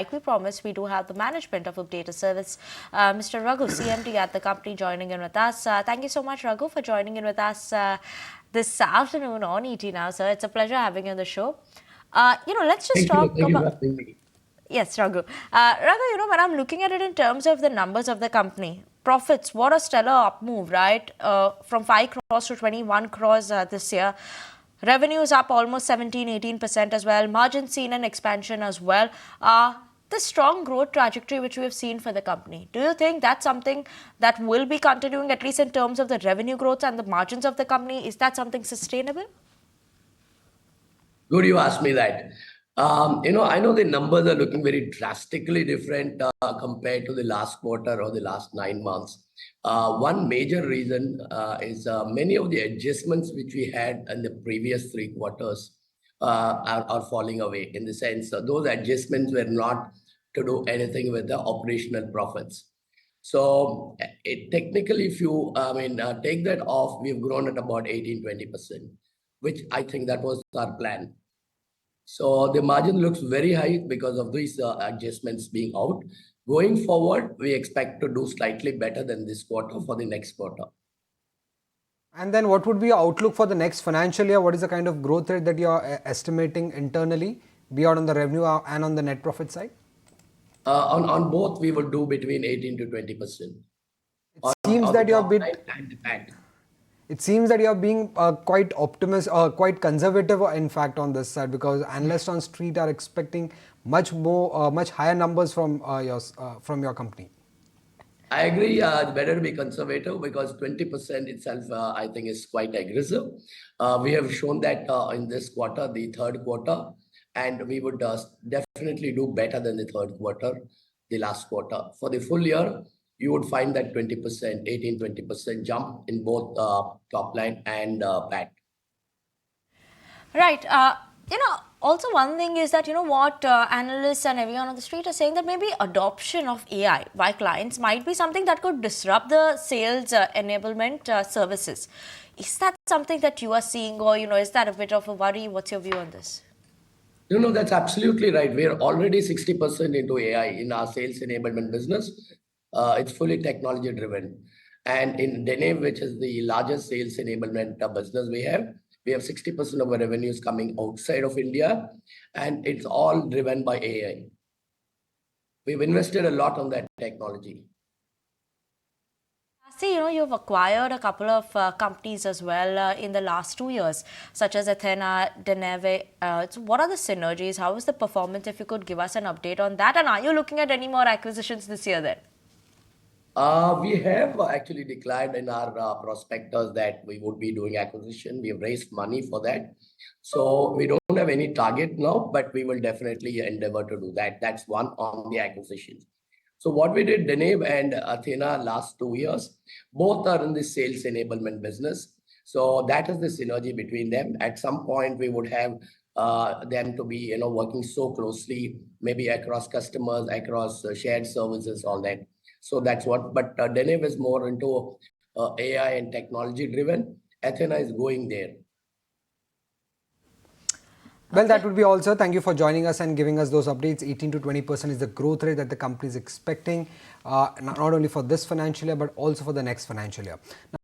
Like we promised, we do have the management of Updata Service, Mr. Raghu, CMD at the company, joining in with us. Thank you so much, Raghu, for joining in with us this afternoon on ET Now, sir. It's a pleasure having you on the show. Let's just Thank you. talk Thank you for about. having me. Yes, Raghu. Raghu, when I'm looking at it in terms of the numbers of the company, profits, what a stellar up move, right? From 5 crores to 21 crores this year. Revenues up almost 17-18% as well. Margins seen an expansion as well. The strong growth trajectory which we have seen for the company, do you think that's something that will be continuing, at least in terms of the revenue growth and the margins of the company? Is that something sustainable? Good you asked me that. I know the numbers are looking very drastically different compared to the last quarter or the last 9 months. One major reason is many of the adjustments which we had in the previous 3 quarters are falling away, in the sense those adjustments were not to do anything with the operational profits. So technically, if you take that off, we've grown at about 18-20%, which I think that was our plan. So the margin looks very high because of these adjustments being out. Going forward, we expect to do slightly better than this quarter for the next quarter. And then what would be your outlook for the next financial year? What is the kind of growth rate that you are estimating internally, beyond on the revenue and on the net profit side? On both, we will do between 18-20%. It seems that you're a bit. And the PAT. It seems that you're being quite optimistic or quite conservative, in fact, on this side, because analysts on street are expecting much more, much higher numbers from your company. I agree. It's better to be conservative because 20% itself, I think, is quite aggressive. We have shown that in this quarter, the third quarter, and we would definitely do better than the third quarter, the last quarter. For the full year, you would find that 20%, 18-20% jump in both top line and PAT. Right. Also one thing is that, what analysts and everyone on the street are saying, that maybe adoption of AI by clients might be something that could disrupt the sales enablement services. Is that something that you are seeing, or, is that a bit of a worry? What's your view on this? No, that's absolutely right. We are already 60% into AI in our sales enablement business. It's fully technology driven. And in Dene, which is the largest sales enablement business we have 60% of our revenues coming outside of India, and it's all driven by AI. We've invested a lot on that technology. See, you've acquired a couple of companies as well in the last 2 years, such as Athena, Deneve. So what are the synergies? How is the performance? If you could give us an update on that. And are you looking at any more acquisitions this year then? We have actually declared in our prospectus that we would be doing acquisition. We have raised money for that. So we don't have any target now, but we will definitely endeavor to do that. That's one on the acquisitions. So what we did, Deneve and Athena, last 2 years, both are in the sales enablement business. So that is the synergy between them. At some point, we would have them to be working so closely, maybe across customers, across shared services, all that. So that's what. But Deneve is more into AI and technology driven. Athena is going there. Well, that would be all, sir. Thank you for joining us and giving us those updates. 18-20% is the growth rate that the company is expecting, not only for this financial year, but also for the next financial year.